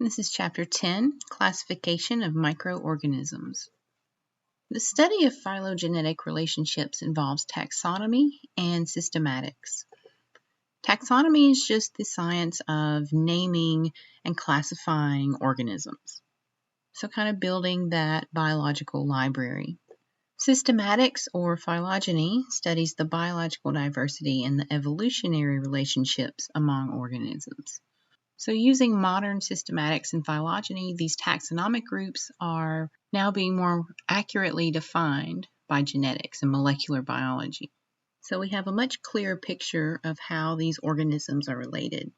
This is Chapter 10, Classification of Microorganisms. The study of phylogenetic relationships involves taxonomy and systematics. Taxonomy is just the science of naming and classifying organisms. So kind of building that biological library. Systematics, or phylogeny, studies the biological diversity and the evolutionary relationships among organisms. So using modern systematics and phylogeny, these taxonomic groups are now being more accurately defined by genetics and molecular biology. So we have a much clearer picture of how these organisms are related.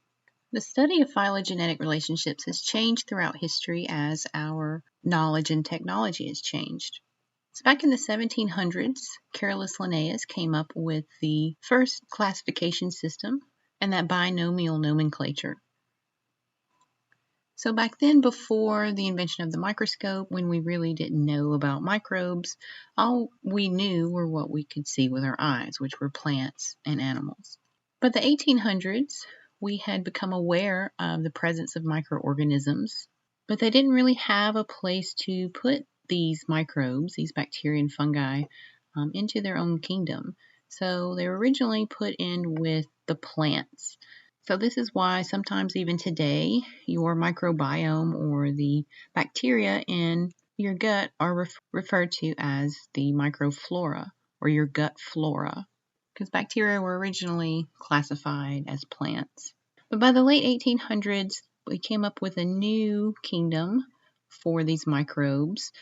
The study of phylogenetic relationships has changed throughout history as our knowledge and technology has changed. So back in the 1700s, Carolus Linnaeus came up with the first classification system and that binomial nomenclature. So back then, before the invention of the microscope, when we really didn't know about microbes, all we knew were what we could see with our eyes, which were plants and animals. By the 1800s, we had become aware of the presence of microorganisms, but they didn't really have a place to put these microbes, these bacteria and fungi, into their own kingdom. So they were originally put in with the plants. So this is why sometimes even today, your microbiome or the bacteria in your gut are referred to as the microflora or your gut flora, because bacteria were originally classified as plants. But by the late 1800s, we came up with a new kingdom for these microbes.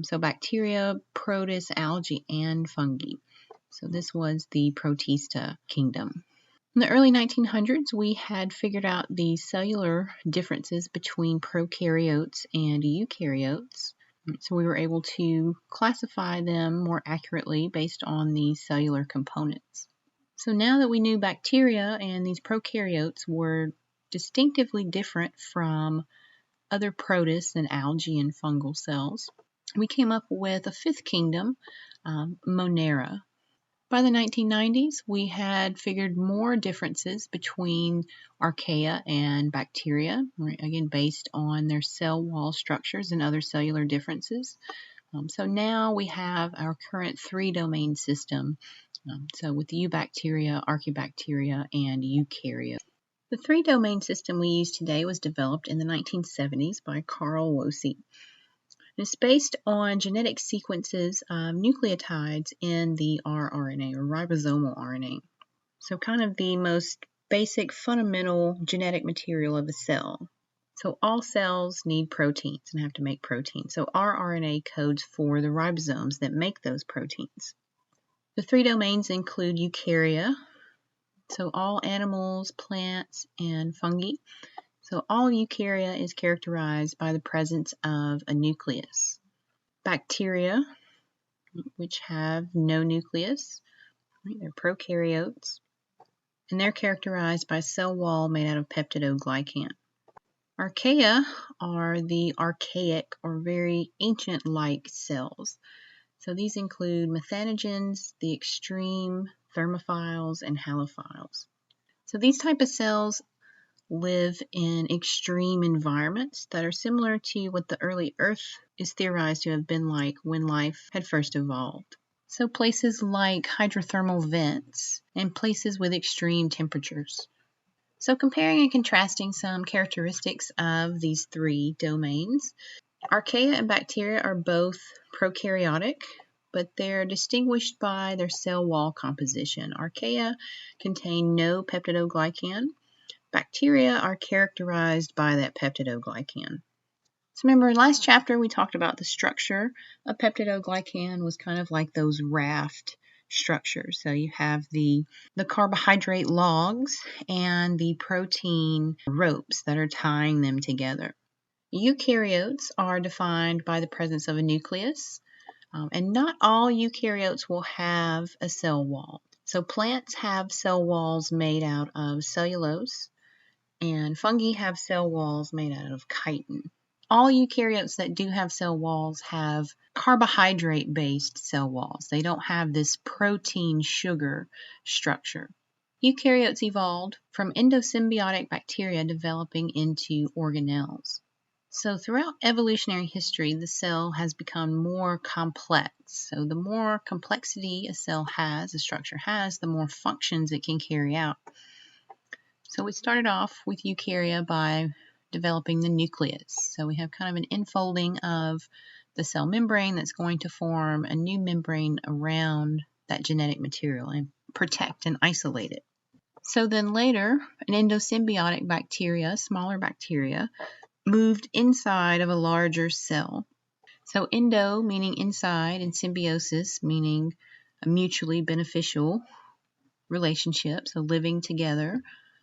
So bacteria, protists, algae, and fungi. So this was the Protista kingdom. In the early 1900s, we had figured out the cellular differences between prokaryotes and eukaryotes. So we were able to classify them more accurately based on the cellular components. So now that we knew bacteria and these prokaryotes were distinctively different from other protists and algae and fungal cells, we came up with a fifth kingdom, Monera. By the 1990s, we had figured more differences between archaea and bacteria, right, again based on their cell wall structures and other cellular differences. So now we have our current three-domain system, so with eubacteria, archaebacteria, and eukaryotes. The three-domain system we use today was developed in the 1970s by Carl Woese. It's based on genetic sequences of nucleotides in the rRNA or ribosomal RNA. So kind of the most basic fundamental genetic material of a cell. So all cells need proteins and have to make proteins. So rRNA codes for the ribosomes that make those proteins. The three domains include eukarya, so all animals, plants, and fungi. So all eukarya is characterized by the presence of a nucleus. Bacteria, which have no nucleus, right, they're prokaryotes, and they're characterized by a cell wall made out of peptidoglycan. Archaea are the archaic or very ancient-like cells. So these include methanogens, the extreme thermophiles, and halophiles. So these type of cells live in extreme environments that are similar to what the early Earth is theorized to have been like when life had first evolved. So places like hydrothermal vents and places with extreme temperatures. So comparing and contrasting some characteristics of these three domains, archaea and bacteria are both prokaryotic, but they're distinguished by their cell wall composition. Archaea contain no peptidoglycan. Bacteria are characterized by that peptidoglycan. So remember, in last chapter we talked about the structure of peptidoglycan was kind of like those raft structures. So you have the carbohydrate logs and the protein ropes that are tying them together. Eukaryotes are defined by the presence of a nucleus, and not all eukaryotes will have a cell wall. So plants have cell walls made out of cellulose, and fungi have cell walls made out of chitin. All eukaryotes that do have cell walls have carbohydrate-based cell walls. They don't have this protein sugar structure. Eukaryotes evolved from endosymbiotic bacteria developing into organelles. So throughout evolutionary history, the cell has become more complex. So the more complexity a cell has, a structure has, the more functions it can carry out. So it started off with eukarya by developing the nucleus. So we have kind of an infolding of the cell membrane that's going to form a new membrane around that genetic material and protect and isolate it. So then later, an endosymbiotic bacteria, smaller bacteria, moved inside of a larger cell. So endo meaning inside and symbiosis meaning a mutually beneficial relationship, so living together.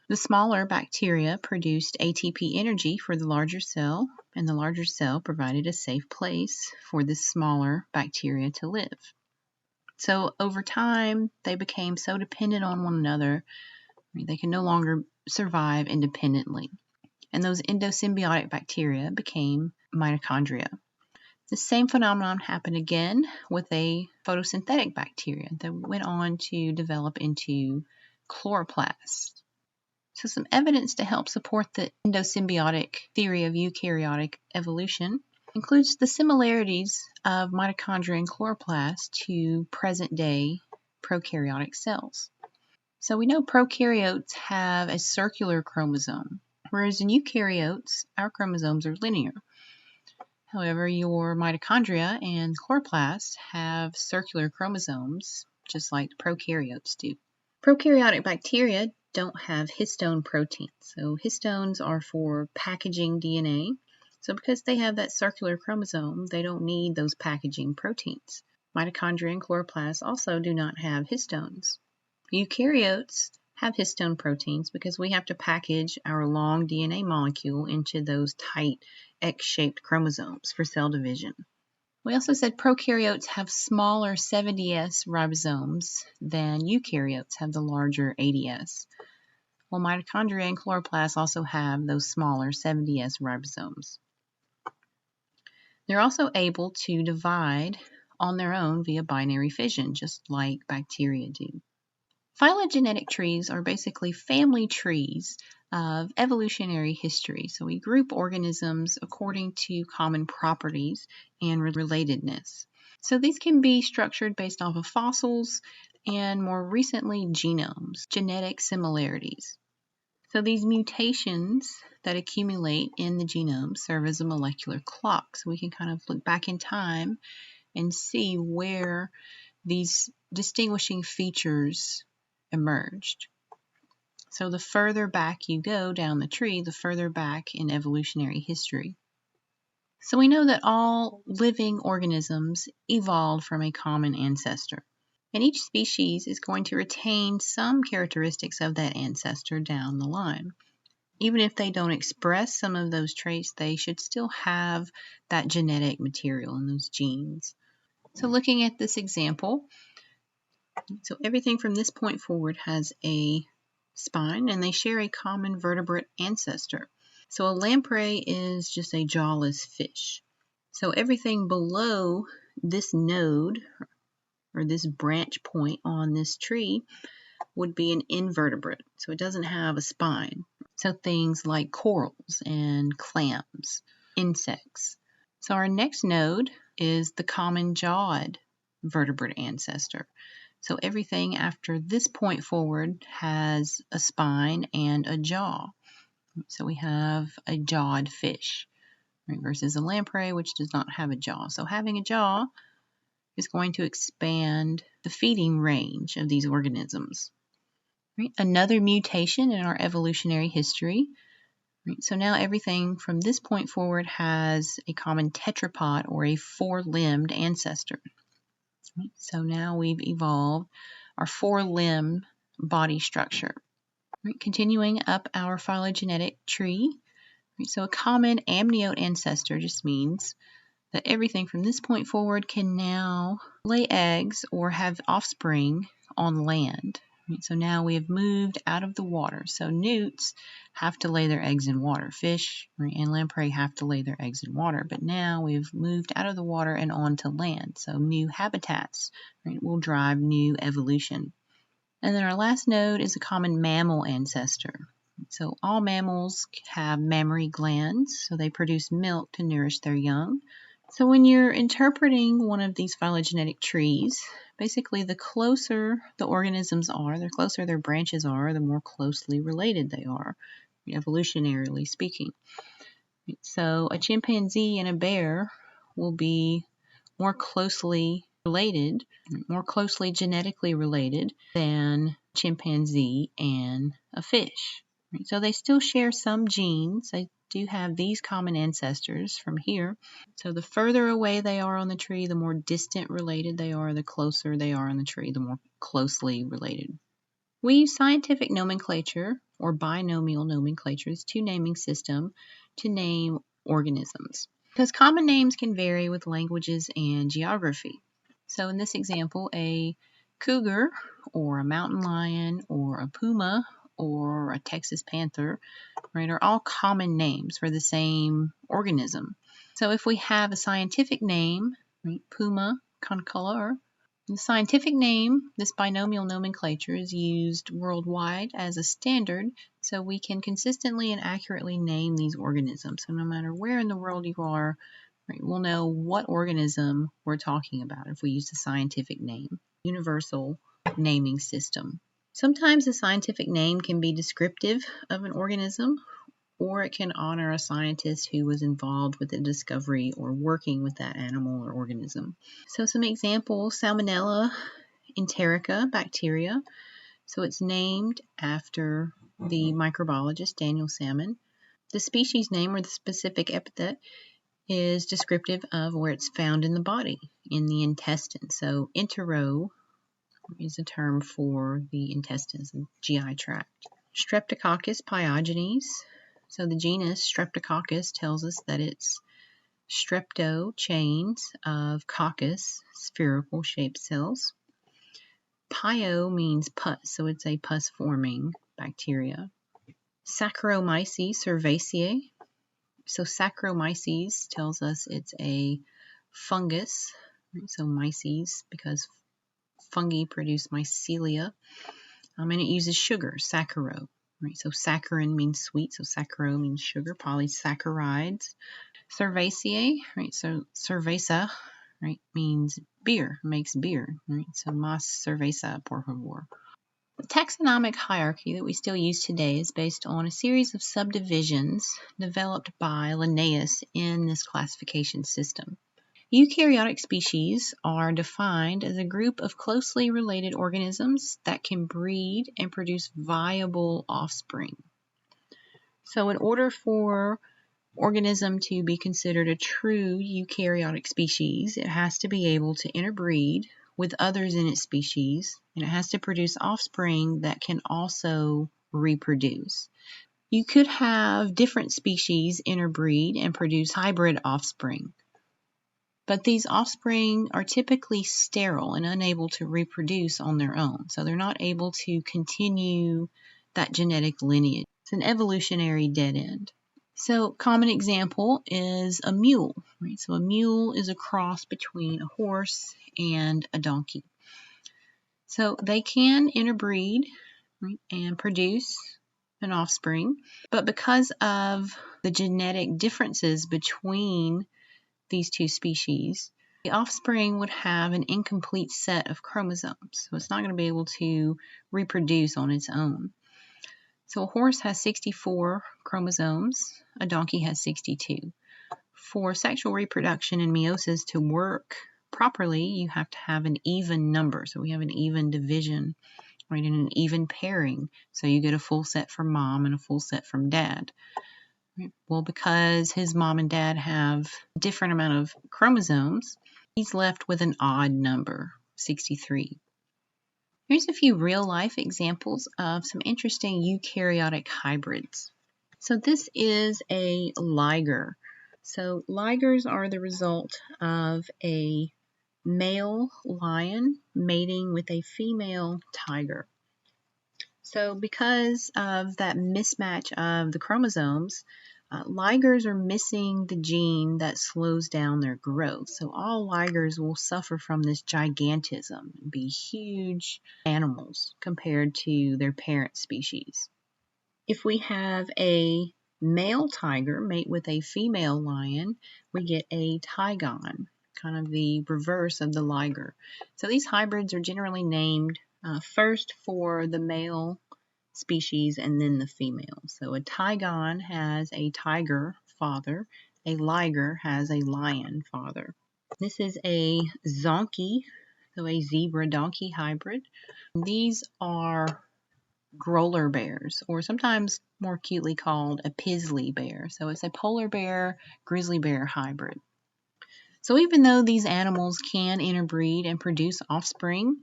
The smaller bacteria produced ATP energy for the larger cell, and the larger cell provided a safe place for this smaller bacteria to live. So over time, they became so dependent on one another, they can no longer survive independently. And those endosymbiotic bacteria became mitochondria. The same phenomenon happened again with a photosynthetic bacteria that went on to develop into chloroplasts. So some evidence to help support the endosymbiotic theory of eukaryotic evolution includes the similarities of mitochondria and chloroplasts to present-day prokaryotic cells. So we know prokaryotes have a circular chromosome, whereas in eukaryotes, our chromosomes are linear. However, your mitochondria and chloroplasts have circular chromosomes, just like prokaryotes do. Prokaryotic bacteria don't have histone proteins. So histones are for packaging DNA. So because they have that circular chromosome, they don't need those packaging proteins. Mitochondria and chloroplasts also do not have histones. Eukaryotes have histone proteins because we have to package our long DNA molecule into those tight X-shaped chromosomes for cell division. We also said prokaryotes have smaller 70S ribosomes than eukaryotes have the larger 80S. Well, mitochondria and chloroplasts also have those smaller 70S ribosomes. They're also able to divide on their own via binary fission, just like bacteria do. Phylogenetic trees are basically family trees of evolutionary history. So we group organisms according to common properties and relatedness. So these can be structured based off of fossils and more recently genomes, genetic similarities. So these mutations that accumulate in the genome serve as a molecular clock. So we can kind of look back in time and see where these distinguishing features emerged. So the further back you go down the tree, the further back in evolutionary history. So we know that all living organisms evolved from a common ancestor. And each species is going to retain some characteristics of that ancestor down the line. Even if they don't express some of those traits, they should still have that genetic material and those genes. So looking at this example, so everything from this point forward has a spine, and they share a common vertebrate ancestor. So a lamprey is just a jawless fish. So everything below this node, or this branch point on this tree, would be an invertebrate. So it doesn't have a spine. So things like corals and clams, insects. So our next node is the common jawed vertebrate ancestor. So everything after this point forward has a spine and a jaw. So we have a jawed fish, right, versus a lamprey, which does not have a jaw. So having a jaw is going to expand the feeding range of these organisms. Right? Another mutation in our evolutionary history. Right? So now everything from this point forward has a common tetrapod or a four-limbed ancestor. Right? So now we've evolved our four-limb body structure. Right? Continuing up our phylogenetic tree. Right? So a common amniote ancestor just means that everything from this point forward can now lay eggs or have offspring on land. Right? So now we have moved out of the water. So newts have to lay their eggs in water. Fish, right, and lamprey have to lay their eggs in water. But now we've moved out of the water and onto land. So new habitats, right, will drive new evolution. And then our last node is a common mammal ancestor. So all mammals have mammary glands, so they produce milk to nourish their young. So when you're interpreting one of these phylogenetic trees, basically the closer the organisms are, the closer their branches are, the more closely related they are, evolutionarily speaking. So a chimpanzee and a bear will be more closely related, more closely genetically related than chimpanzee and a fish. So they still share some genes. They do have these common ancestors from here. So the further away they are on the tree, the more distant related they are. The closer they are on the tree, the more closely related. We use scientific nomenclature or binomial nomenclature, this two naming system, to name organisms, because common names can vary with languages and geography. So in this example, a cougar or a mountain lion or a puma or a Texas panther, right, are all common names for the same organism. So if we have a scientific name, right, Puma concolor, the scientific name, this binomial nomenclature, is used worldwide as a standard, so we can consistently and accurately name these organisms. So no matter where in the world you are, right, we'll know what organism we're talking about if we use the scientific name. Universal naming system. Sometimes a scientific name can be descriptive of an organism, or it can honor a scientist who was involved with the discovery or working with that animal or organism. So some examples: Salmonella enterica bacteria. So it's named after the microbiologist Daniel Salmon. The species name or the specific epithet is descriptive of where it's found in the body, in the intestine. So entero is a term for the intestines and GI tract. Streptococcus pyogenes. So the genus Streptococcus tells us that it's strepto chains of coccus, spherical shaped cells. Pyo means pus, so it's a pus-forming bacteria. Saccharomyces cerevisiae. So Saccharomyces tells us it's a fungus, right? So myces, because fungi produce mycelia, and it uses sugar, saccharose. Right, so saccharin means sweet, so saccharose means sugar, polysaccharides. Cerevisiae, right, so cerveza, right, means beer, makes beer, right, so más cerveza, por favor. The taxonomic hierarchy that we still use today is based on a series of subdivisions developed by Linnaeus in this classification system. Eukaryotic species are defined as a group of closely related organisms that can breed and produce viable offspring. So in order for organism to be considered a true eukaryotic species, it has to be able to interbreed with others in its species, and it has to produce offspring that can also reproduce. You could have different species interbreed and produce hybrid offspring, but these offspring are typically sterile and unable to reproduce on their own, so they're not able to continue that genetic lineage. It's an evolutionary dead end. So common example is a mule, right? So a mule is a cross between a horse and a donkey. So they can interbreed, right, and produce an offspring, but because of the genetic differences between these two species, the offspring would have an incomplete set of chromosomes. So it's not going to be able to reproduce on its own. So a horse has 64 chromosomes, a donkey has 62. For sexual reproduction and meiosis to work properly, you have to have an even number. So we have an even division, right, and an even pairing. So you get a full set from mom and a full set from dad. Right? Well, because his mom and dad have a different amount of chromosomes, he's left with an odd number, 63. Here's a few real-life examples of some interesting eukaryotic hybrids. So this is a liger. So ligers are the result of a male lion mating with a female tiger. So because of that mismatch of the chromosomes, ligers are missing the gene that slows down their growth. So all ligers will suffer from this gigantism and be huge animals compared to their parent species. If we have a male tiger mate with a female lion, we get a tigon, kind of the reverse of the liger. So these hybrids are generally named first for the male species and then the female. So a tigon has a tiger father, a liger has a lion father. This is a zonkey, so a zebra-donkey hybrid. These are growler bears, or sometimes more cutely called a pizzly bear. So it's a polar bear, grizzly bear hybrid. So even though these animals can interbreed and produce offspring,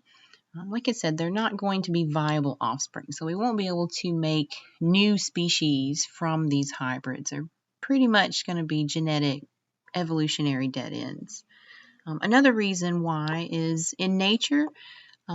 like I said, they're not going to be viable offspring. So we won't be able to make new species from these hybrids. They're pretty much going to be genetic evolutionary dead ends. Another reason why is in nature,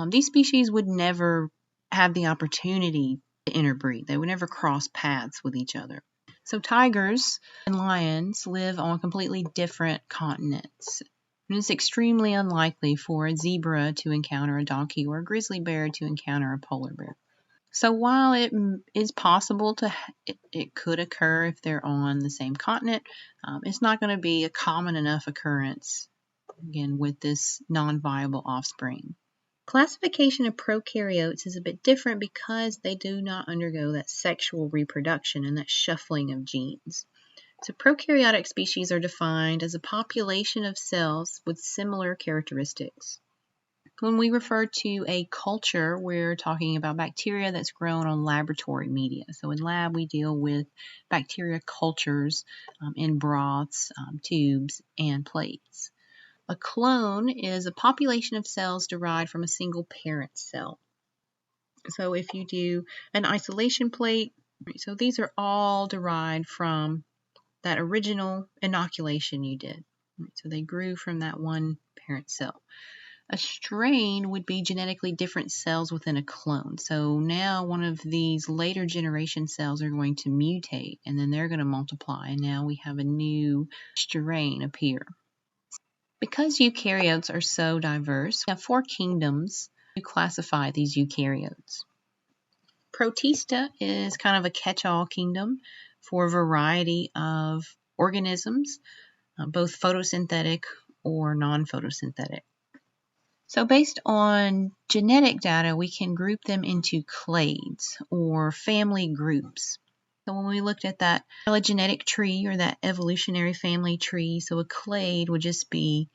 these species would never have the opportunity to interbreed. They would never cross paths with each other. So tigers and lions live on completely different continents. And it's extremely unlikely for a zebra to encounter a donkey or a grizzly bear to encounter a polar bear. So while it is possible it could occur if they're on the same continent, it's not going to be a common enough occurrence, again, with this non-viable offspring. Classification of prokaryotes is a bit different because they do not undergo that sexual reproduction and that shuffling of genes. So prokaryotic species are defined as a population of cells with similar characteristics. When we refer to a culture, we're talking about bacteria that's grown on laboratory media. So in lab, we deal with bacteria cultures in broths, tubes, and plates. A clone is a population of cells derived from a single parent cell. So if you do an isolation plate, so these are all derived from that original inoculation you did. So they grew from that one parent cell. A strain would be genetically different cells within a clone. So now one of these later generation cells are going to mutate, and then they're going to multiply, and now we have a new strain appear. Because eukaryotes are so diverse, we have 4 kingdoms to classify these eukaryotes. Protista is kind of a catch-all kingdom for a variety of organisms, both photosynthetic or non-photosynthetic. So based on genetic data, we can group them into clades or family groups. So when we looked at that phylogenetic tree or that evolutionary family tree, so a clade would just be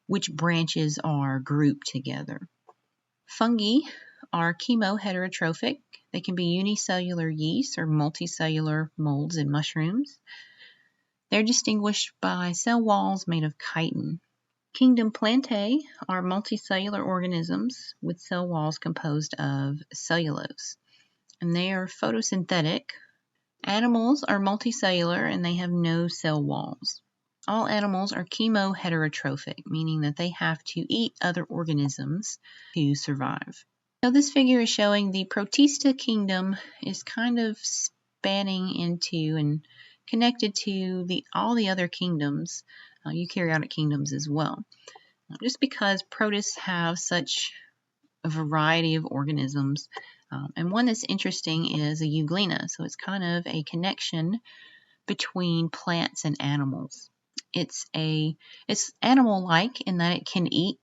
which branches are grouped together. Fungi are chemoheterotrophic. They can be unicellular yeast or multicellular molds in mushrooms. They're distinguished by cell walls made of chitin. Kingdom Plantae are multicellular organisms with cell walls composed of cellulose, and they are photosynthetic. Animals are multicellular and they have no cell walls. All animals are chemoheterotrophic, meaning that they have to eat other organisms to survive. So this figure is showing the Protista kingdom is kind of spanning into and connected to all the other kingdoms, eukaryotic kingdoms as well. Just because protists have such a variety of organisms, and one that's interesting is a euglena. So it's kind of a connection between plants and animals. It's animal-like in that it can eat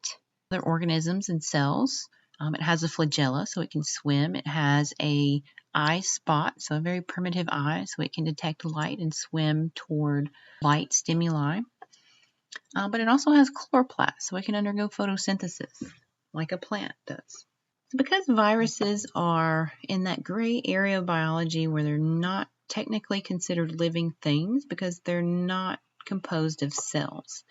other organisms and cells. It has a flagella, so it can swim. It has a eye spot, so a very primitive eye, so it can detect light and swim toward light stimuli. But it also has chloroplast, so it can undergo photosynthesis like a plant does. Because viruses are in that gray area of biology where they're not technically considered living things because they're not composed of cells.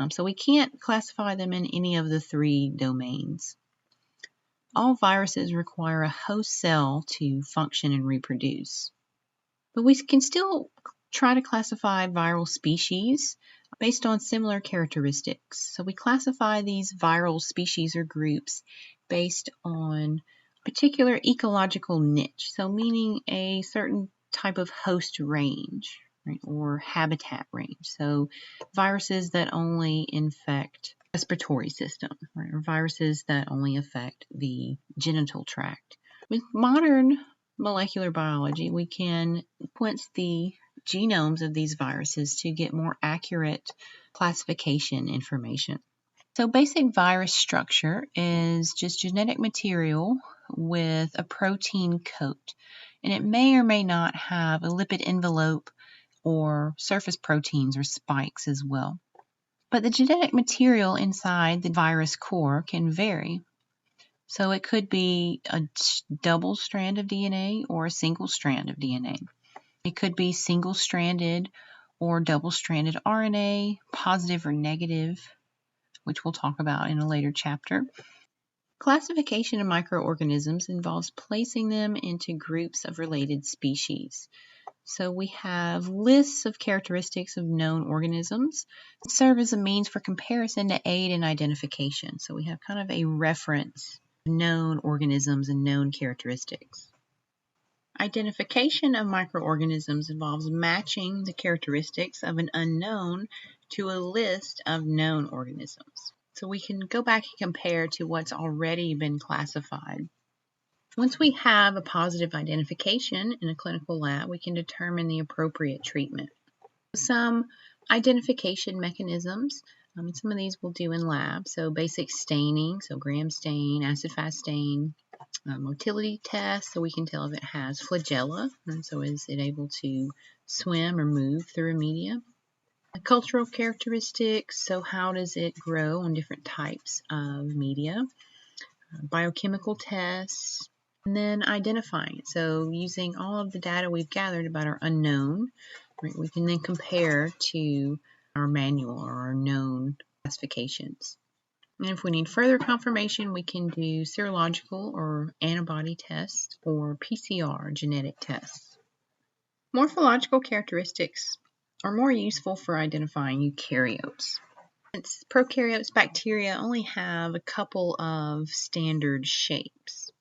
So we can't classify them in any of the 3 domains. All viruses require a host cell to function and reproduce. But we can still try to classify viral species based on similar characteristics. So we classify these viral species or groups based on particular ecological niche, so meaning a certain type of host range, right, or habitat range. So viruses that only infect the respiratory system, right, or viruses that only affect the genital tract. With modern molecular biology, we can sequence the genomes of these viruses to get more accurate classification information. So basic virus structure is just genetic material with a protein coat, and it may or may not have a lipid envelope or surface proteins or spikes as well. But the genetic material inside the virus core can vary. So it could be a double strand of DNA or a single strand of DNA. It could be single-stranded or double-stranded RNA, positive or negative, which we'll talk about in a later chapter. Classification of microorganisms involves placing them into groups of related species. So we have lists of characteristics of known organisms that serve as a means for comparison to aid in identification. So we have kind of a reference of known organisms and known characteristics. Identification of microorganisms involves matching the characteristics of an unknown to a list of known organisms. So we can go back and compare to what's already been classified. Once we have a positive identification in a clinical lab, we can determine the appropriate treatment. Some identification mechanisms, some of these we'll do in lab. So basic staining, so gram stain, acid-fast stain, motility test, so we can tell if it has flagella, and so is it able to swim or move through a media. Cultural characteristics, so how does it grow on different types of media. Biochemical tests, and then identifying it. So using all of the data we've gathered about our unknown, right, we can then compare to our manual or our known classifications. And if we need further confirmation, we can do serological or antibody tests or PCR genetic tests. Morphological characteristics are more useful for identifying eukaryotes. Since prokaryotes bacteria only have a couple of standard shapes.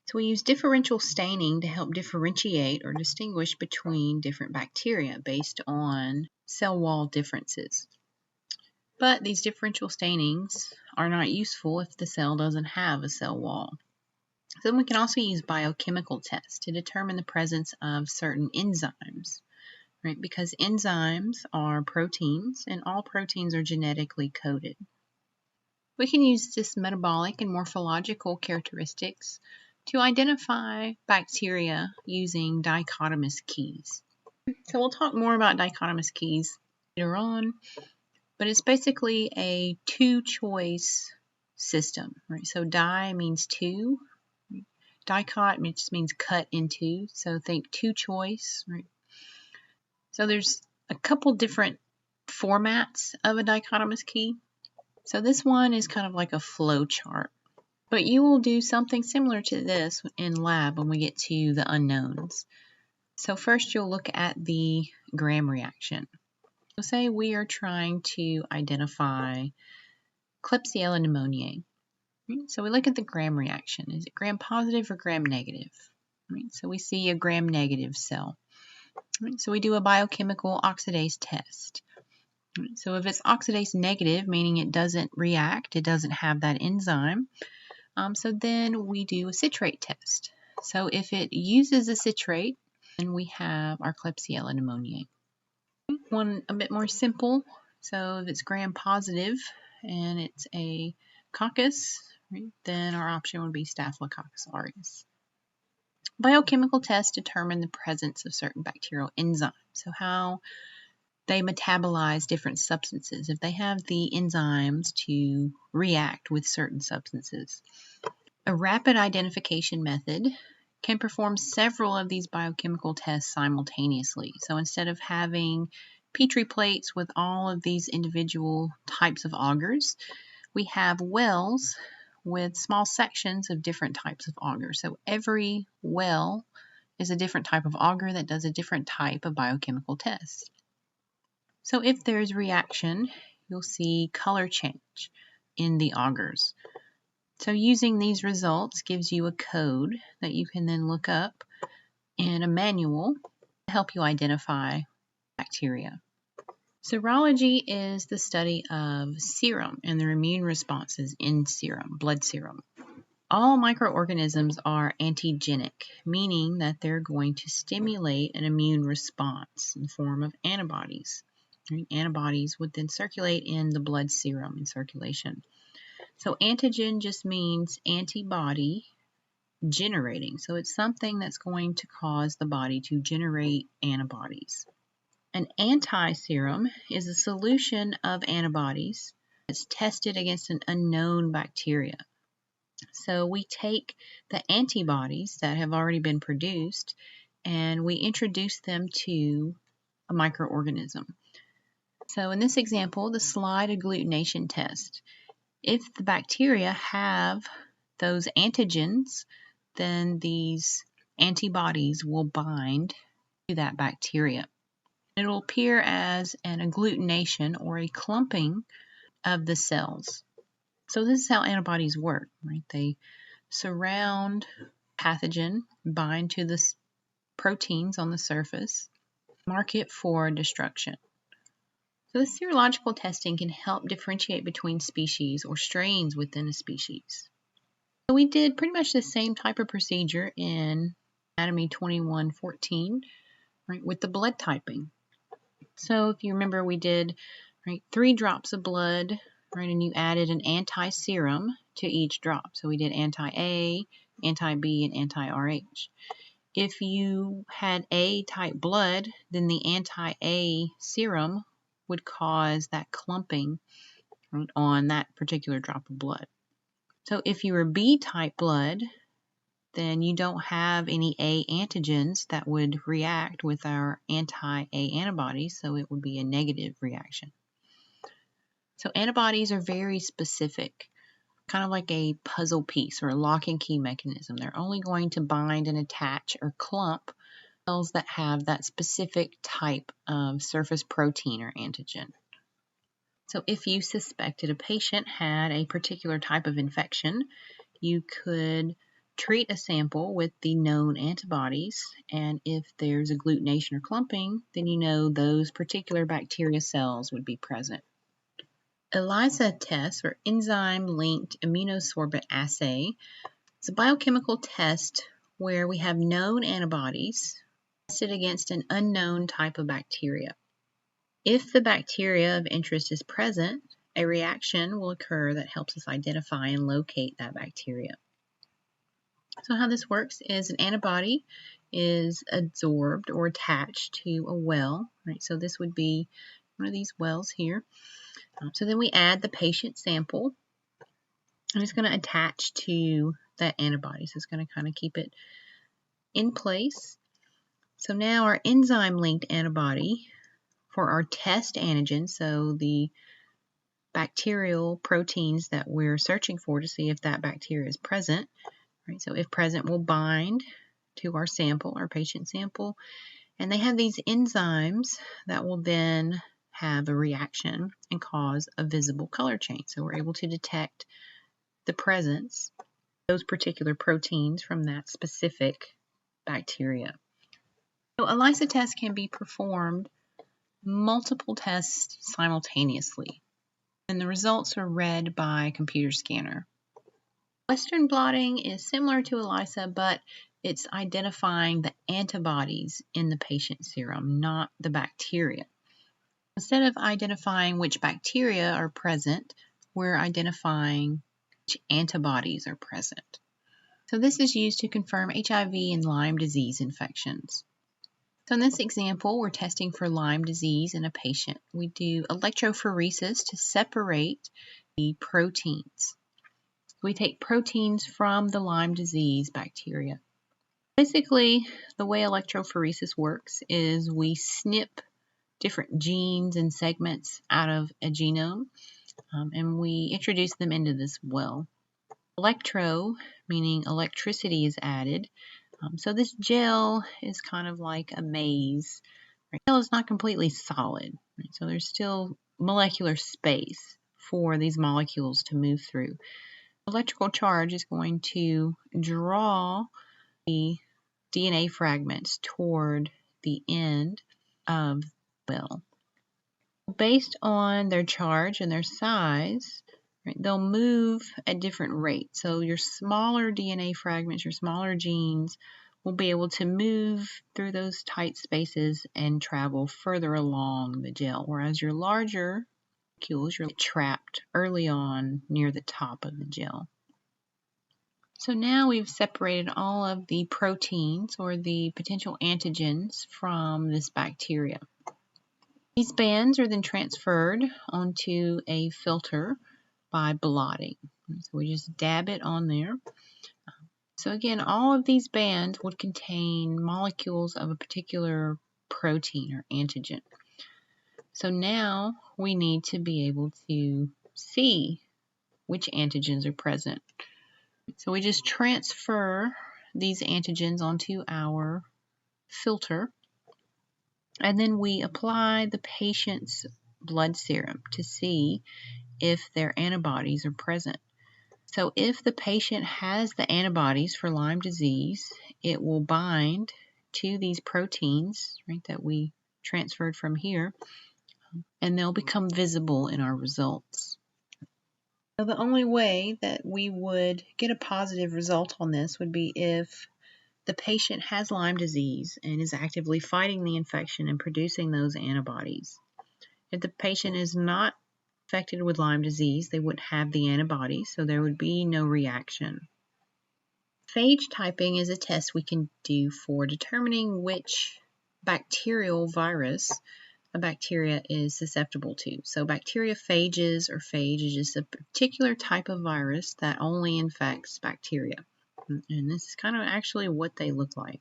So we use differential staining to help differentiate or distinguish between different bacteria based on cell wall differences. But these differential stainings are not useful if the cell doesn't have a cell wall. So then we can also use biochemical tests to determine the presence of certain enzymes, right? Because enzymes are proteins, and all proteins are genetically coded. We can use this metabolic and morphological characteristics to identify bacteria using dichotomous keys. So we'll talk more about dichotomous keys later on, but it's basically a two-choice system, right? So di means two, dichot just means cut in two, so think two-choice, right? So there's a couple different formats of a dichotomous key. So this one is kind of like a flow chart, but you will do something similar to this in lab when we get to the unknowns. So first you'll look at the Gram reaction. So say we are trying to identify Klebsiella pneumoniae. Right? So we look at the Gram reaction. Is it Gram positive or Gram negative? Right? So we see a Gram negative cell. Right? So we do a biochemical oxidase test. Right? So if it's oxidase negative, meaning it doesn't react, it doesn't have that enzyme, so then we do a citrate test. So if it uses a citrate, then we have our Klebsiella pneumoniae. One a bit more simple. So if it's Gram positive and it's a coccus, right, then our option would be Staphylococcus aureus. Biochemical tests determine the presence of certain bacterial enzymes. So how they metabolize different substances, if they have the enzymes to react with certain substances. A rapid identification method can perform several of these biochemical tests simultaneously. So instead of having Petri plates with all of these individual types of augers, we have wells with small sections of different types of augers. So every well is a different type of auger that does a different type of biochemical test. So if there's reaction, you'll see color change in the augers. So using these results gives you a code that you can then look up in a manual to help you identify bacteria. Serology is the study of serum and their immune responses in serum, blood serum. All microorganisms are antigenic, meaning that they're going to stimulate an immune response in the form of antibodies. Antibodies would then circulate in the blood serum in circulation. So antigen just means antibody generating. So it's something that's going to cause the body to generate antibodies. An anti-serum is a solution of antibodies that's tested against an unknown bacteria. So we take the antibodies that have already been produced and we introduce them to a microorganism. So in this example, the slide agglutination test. If the bacteria have those antigens, then these antibodies will bind to that bacteria. It will appear as an agglutination or a clumping of the cells. So this is how antibodies work, right? They surround pathogen, bind to the proteins on the surface, mark it for destruction. So the serological testing can help differentiate between species or strains within a species. So we did pretty much the same type of procedure in Anatomy 2114, right, with the blood typing. So if you remember, we did 3 drops of blood, right, and you added an anti-serum to each drop. So we did anti-A, anti-B, and anti-RH. If you had A-type blood, then the anti-A serum would cause that clumping on that particular drop of blood. So if you were B-type blood, then you don't have any A antigens that would react with our anti-A antibodies, so it would be a negative reaction. So antibodies are very specific, kind of like a puzzle piece or a lock and key mechanism. They're only going to bind and attach or clump cells that have that specific type of surface protein or antigen. So if you suspected a patient had a particular type of infection, you could treat a sample with the known antibodies, and if there's agglutination or clumping, then you know those particular bacteria cells would be present. ELISA tests, or enzyme-linked immunosorbent assay, is a biochemical test where we have known antibodies tested against an unknown type of bacteria. If the bacteria of interest is present, a reaction will occur that helps us identify and locate that bacteria. So how this works is an antibody is adsorbed or attached to a well, right? So this would be one of these wells here. So then we add the patient sample, and it's going to attach to that antibody. So it's going to kind of keep it in place. So now our enzyme-linked antibody for our test antigen, so the bacterial proteins that we're searching for to see if that bacteria is present, right? So if present, we'll bind to our sample, our patient sample, and they have these enzymes that will then have a reaction and cause a visible color change. So we're able to detect the presence of those particular proteins from that specific bacteria. So ELISA tests can be performed multiple tests simultaneously, and the results are read by a computer scanner. Western blotting is similar to ELISA, but it's identifying the antibodies in the patient serum, not the bacteria. Instead of identifying which bacteria are present, we're identifying which antibodies are present. So this is used to confirm HIV and Lyme disease infections. So in this example, we're testing for Lyme disease in a patient. We do electrophoresis to separate the proteins. We take proteins from the Lyme disease bacteria. Basically, the way electrophoresis works is we snip different genes and segments out of a genome, and we introduce them into this well. Electro, meaning electricity, is added. So this gel is kind of like a maze. Right? Gel is not completely solid, right? So there's still molecular space for these molecules to move through. Electrical charge is going to draw the DNA fragments toward the end of the well. Based on their charge and their size, right? They'll move at different rates. So your smaller DNA fragments, your smaller genes, will be able to move through those tight spaces and travel further along the gel, whereas your larger molecules are trapped early on near the top of the gel. So now we've separated all of the proteins or the potential antigens from this bacteria. These bands are then transferred onto a filter by blotting. So we just dab it on there. So again, all of these bands would contain molecules of a particular protein or antigen. So now we need to be able to see which antigens are present. So we just transfer these antigens onto our filter, and then we apply the patient's blood serum to see if their antibodies are present. So if the patient has the antibodies for Lyme disease, it will bind to these proteins, right, that we transferred from here, and they'll become visible in our results. So the only way that we would get a positive result on this would be if the patient has Lyme disease and is actively fighting the infection and producing those antibodies. If the patient is not infected with Lyme disease, they wouldn't have the antibodies, so there would be no reaction. Phage typing is a test we can do for determining which bacterial virus a bacteria is susceptible to. So bacteriophages, or phage, is just a particular type of virus that only infects bacteria. And this is kind of actually what they look like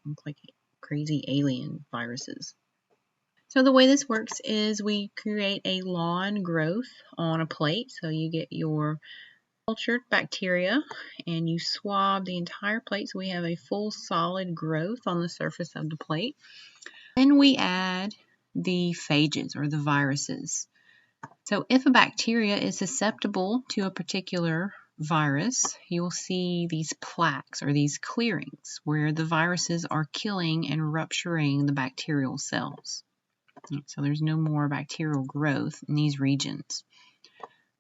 crazy alien viruses. So the way this works is we create a lawn growth on a plate. So you get your cultured bacteria and you swab the entire plate, so we have a full solid growth on the surface of the plate. Then we add the phages, or the viruses. So if a bacteria is susceptible to a particular virus, you'll see these plaques, or these clearings, where the viruses are killing and rupturing the bacterial cells. So there's no more bacterial growth in these regions.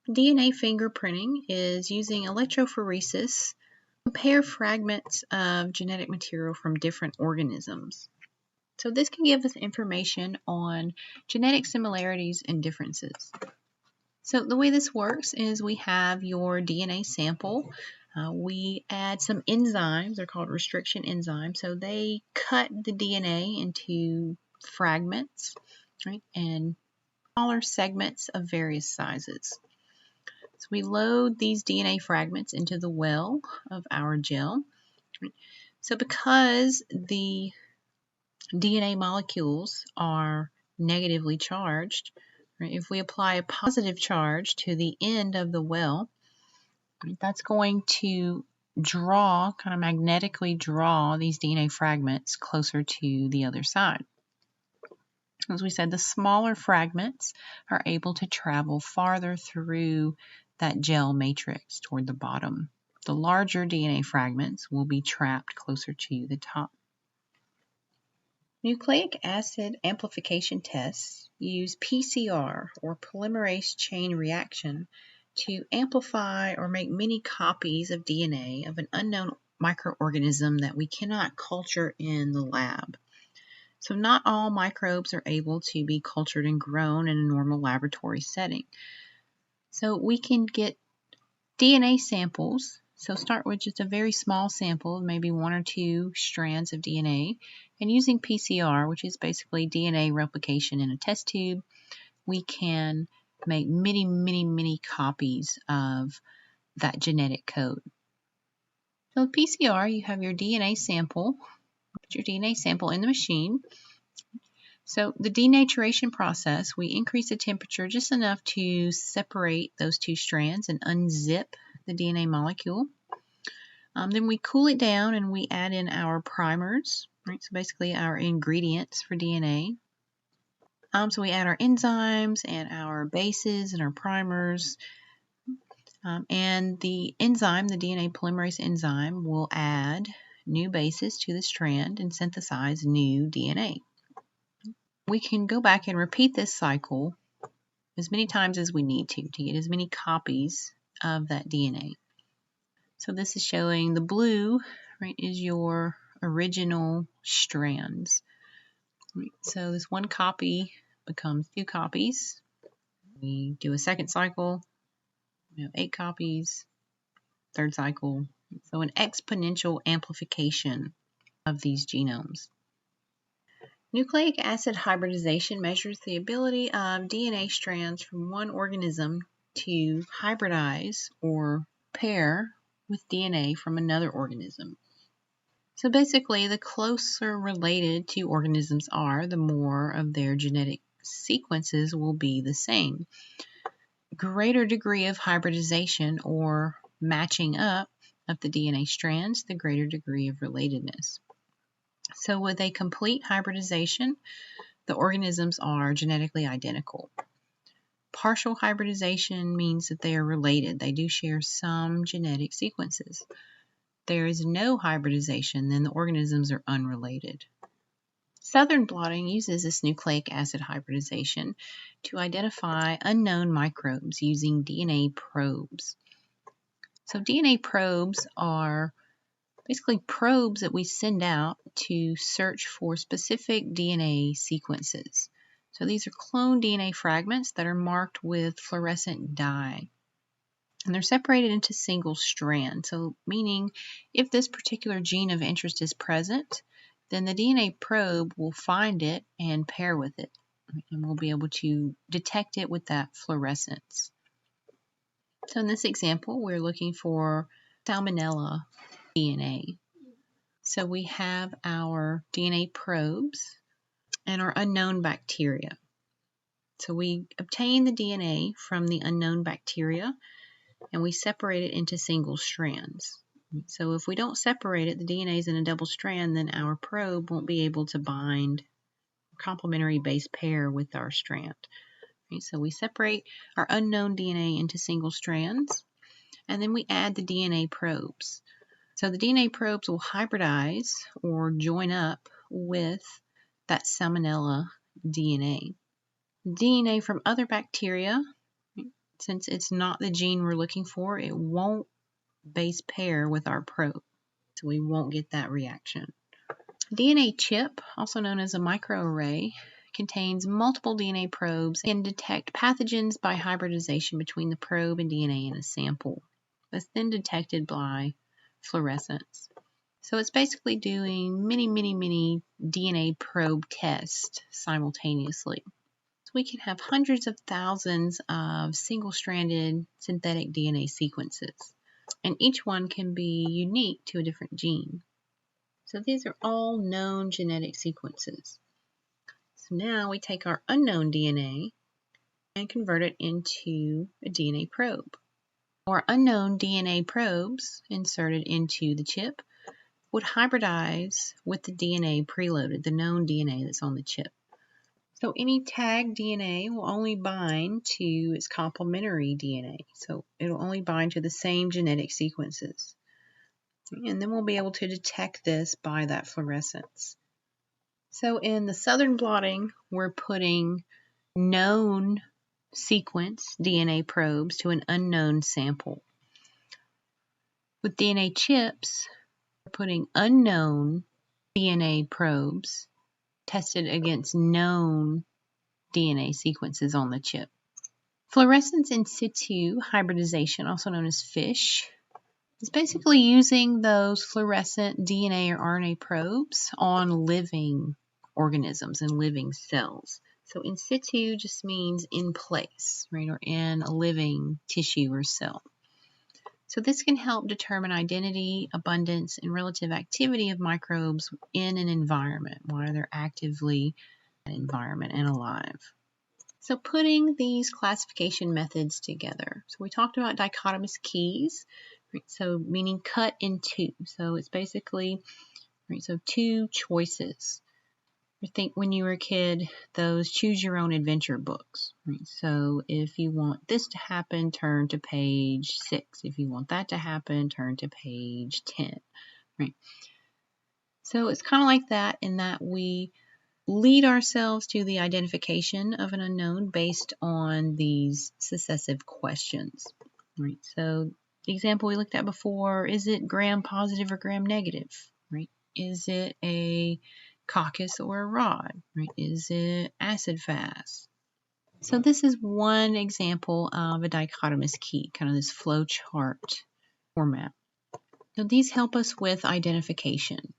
DNA fingerprinting is using electrophoresis to compare fragments of genetic material from different organisms. So this can give us information on genetic similarities and differences. So the way this works is we have your DNA sample. We add some enzymes. They're called restriction enzymes. So they cut the DNA into fragments, right, and smaller segments of various sizes. So we load these DNA fragments into the well of our gel. So because the DNA molecules are negatively charged, right, if we apply a positive charge to the end of the well, right, that's going to kind of magnetically draw these DNA fragments closer to the other side. As we said, the smaller fragments are able to travel farther through that gel matrix toward the bottom. The larger DNA fragments will be trapped closer to the top. Nucleic acid amplification tests use PCR, or polymerase chain reaction, to amplify or make many copies of DNA of an unknown microorganism that we cannot culture in the lab. So not all microbes are able to be cultured and grown in a normal laboratory setting. So we can get DNA samples. So start with just a very small sample, maybe 1 or 2 strands of DNA, and using PCR, which is basically DNA replication in a test tube, we can make many copies of that genetic code. So with PCR, you have your DNA sample. Put your DNA sample in the machine. So the denaturation process, we increase the temperature just enough to separate those 2 strands and unzip the DNA molecule. Then we cool it down and we add in our primers, right? So basically our ingredients for DNA. So we add our enzymes and our bases and our primers. And the enzyme, the DNA polymerase enzyme, will add new bases to the strand and synthesize new DNA. We can go back and repeat this cycle as many times as we need to get as many copies of that DNA. So this is showing the blue, right, is your original strands. Right, so this one copy becomes 2 copies. We do a second cycle, 8 copies, third cycle. So an exponential amplification of these genomes. Nucleic acid hybridization measures the ability of DNA strands from one organism to hybridize or pair with DNA from another organism. So basically, the closer related two organisms are, the more of their genetic sequences will be the same. Greater degree of hybridization or matching up of the DNA strands, the greater degree of relatedness. So with a complete hybridization, the organisms are genetically identical. Partial hybridization means that they are related. They do share some genetic sequences. There is no hybridization, then the organisms are unrelated. Southern blotting uses this nucleic acid hybridization to identify unknown microbes using DNA probes. So DNA probes are basically probes that we send out to search for specific DNA sequences. So these are cloned DNA fragments that are marked with fluorescent dye. And they're separated into single strands. So meaning if this particular gene of interest is present, then the DNA probe will find it and pair with it. And we'll be able to detect it with that fluorescence. So in this example, we're looking for Salmonella DNA. So we have our DNA probes and our unknown bacteria. So we obtain the DNA from the unknown bacteria and we separate it into single strands. So if we don't separate it, the DNA is in a double strand, then our probe won't be able to bind a complementary base pair with our strand. So we separate our unknown DNA into single strands, and then we add the DNA probes. So the DNA probes will hybridize or join up with that Salmonella DNA. DNA from other bacteria, since it's not the gene we're looking for, it won't base pair with our probe, so we won't get that reaction. DNA chip, also known as a microarray, contains multiple DNA probes and detect pathogens by hybridization between the probe and DNA in a sample. That's then detected by fluorescence. So it's basically doing many DNA probe tests simultaneously. So we can have hundreds of thousands of single-stranded synthetic DNA sequences, and each one can be unique to a different gene. So these are all known genetic sequences. So now we take our unknown DNA and convert it into a DNA probe. Our unknown DNA probes inserted into the chip would hybridize with the DNA preloaded, the known DNA that's on the chip. So any tagged DNA will only bind to its complementary DNA. So it'll only bind to the same genetic sequences. And then we'll be able to detect this by that fluorescence. So in the southern blotting, we're putting known sequence DNA probes to an unknown sample. With DNA chips, we're putting unknown DNA probes tested against known DNA sequences on the chip. Fluorescence in situ hybridization, also known as FISH, is basically using those fluorescent DNA or RNA probes on living organisms and living cells. So in situ just means in place, right, or in a living tissue or cell. So this can help determine identity, abundance, and relative activity of microbes in an environment while they're actively in an environment and alive. So putting these classification methods together. So we talked about dichotomous keys, right? So meaning cut in two. So it's basically, right, so two choices. I think when you were a kid, those choose your own adventure books. Right? So if you want this to happen, turn to page 6. If you want that to happen, turn to page 10. Right? So it's kind of like that in that we lead ourselves to the identification of an unknown based on these successive questions. Right? So the example we looked at before, is it gram-positive or gram-negative? Right? Is it a coccus or a rod? Right? Is it acid-fast? So this is one example of a dichotomous key, kind of this flow chart format. So these help us with identification.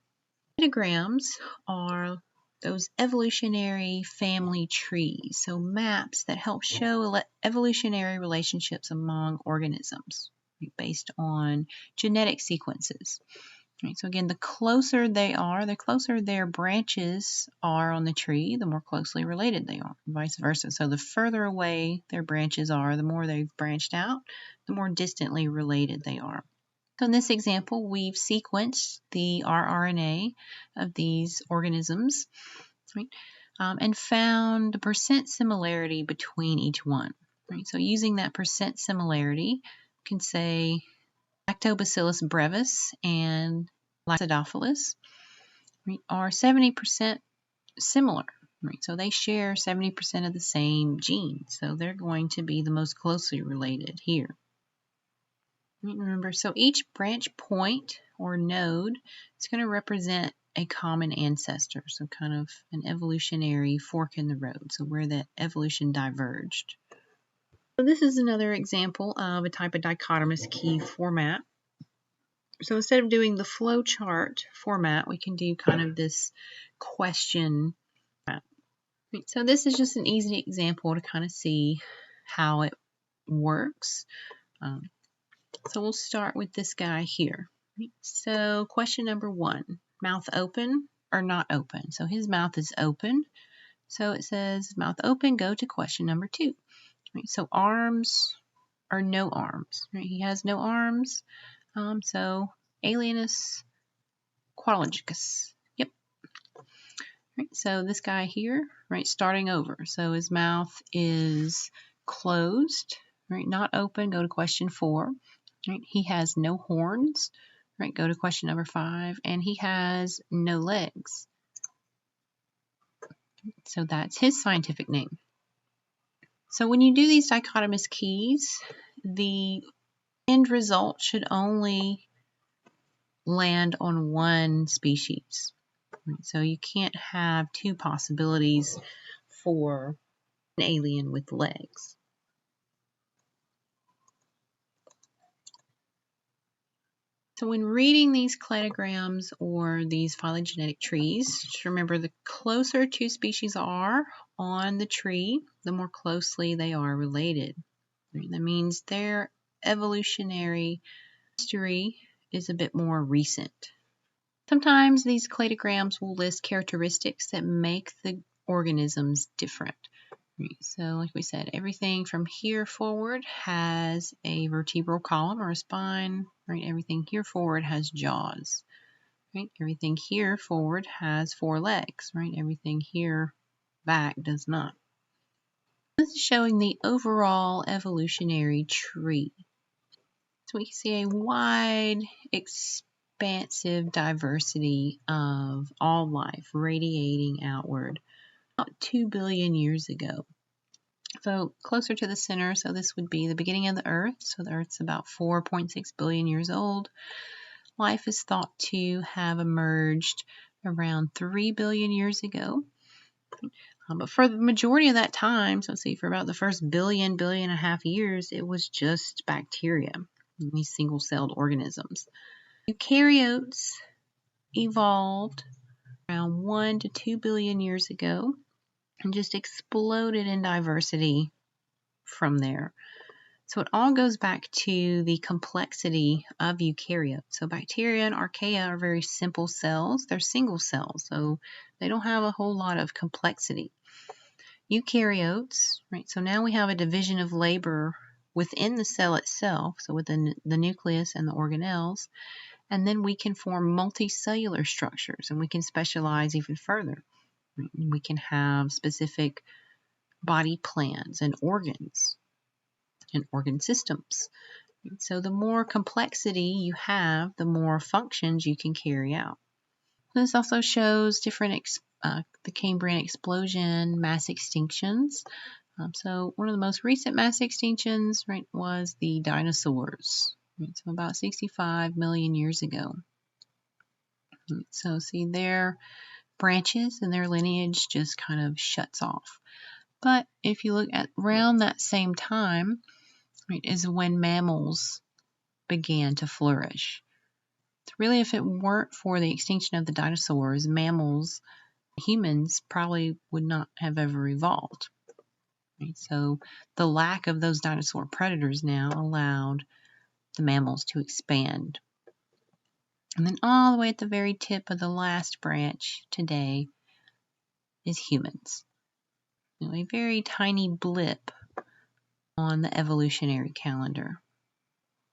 Diagrams are those evolutionary family trees, so maps that help show evolutionary relationships among organisms based on genetic sequences. Right, so again, the closer they are, the closer their branches are on the tree, the more closely related they are, and vice versa. So the further away their branches are, the more they've branched out, the more distantly related they are. So in this example, we've sequenced the rRNA of these organisms, right, and found the percent similarity between each one. Right? So using that percent similarity, we can say Lactobacillus brevis and Laxidophilus, right, are 70% similar. Right? So they share 70% of the same gene. So they're going to be the most closely related here. Remember, so each branch point or node is going to represent a common ancestor, so kind of an evolutionary fork in the road, so where that evolution diverged. So this is another example of a type of dichotomous key format. So instead of doing the flow chart format, we can do kind of this question format. So this is just an easy example to kind of see how it works. So we'll start with this guy here. So question number 1, mouth open or not open? So his mouth is open. So it says mouth open, go to question number 2. So arms or no arms? He has no arms. So Alienus quadrologicus. Yep. So this guy here, starting over. So his mouth is closed, not open. Go to question 4. He has no horns. Go to question number 5. And he has no legs. So that's his scientific name. So when you do these dichotomous keys, the end result should only land on one species. So you can't have 2 possibilities for an alien with legs. So when reading these cladograms or these phylogenetic trees, just remember the closer 2 species are on the tree, the more closely they are related. That means their evolutionary history is a bit more recent. Sometimes these cladograms will list characteristics that make the organisms different. So like we said, everything from here forward has a vertebral column or a spine. Everything here forward has jaws. Everything here forward has 4 legs. Everything here back does not. This is showing the overall evolutionary tree. So we can see a wide, expansive diversity of all life radiating outward about 2 billion years ago. So closer to the center, so this would be the beginning of the Earth. So the Earth's about 4.6 billion years old. Life is thought to have emerged around 3 billion years ago. But for the majority of that time, so let's see, for about the first billion and a half years, it was just bacteria, these single-celled organisms. Eukaryotes evolved around 1 to 2 billion years ago and just exploded in diversity from there. So it all goes back to the complexity of eukaryotes. So bacteria and archaea are very simple cells. They're single cells, so they don't have a whole lot of complexity. Eukaryotes, so now we have a division of labor within the cell itself, so within the nucleus and the organelles, and then we can form multicellular structures, and we can specialize even further. We can have specific body plans and organs and organ systems. So the more complexity you have, the more functions you can carry out. This also shows different the Cambrian explosion, mass extinctions. So one of the most recent mass extinctions, right, was the dinosaurs. Right, so about 65 million years ago. So see, their branches and their lineage just kind of shuts off. But if you look at around that same time, right, is when mammals began to flourish. So really, if it weren't for the extinction of the dinosaurs, mammals, humans probably would not have ever evolved. Right? So the lack of those dinosaur predators now allowed the mammals to expand. And then all the way at the very tip of the last branch today is humans. A very tiny blip on the evolutionary calendar.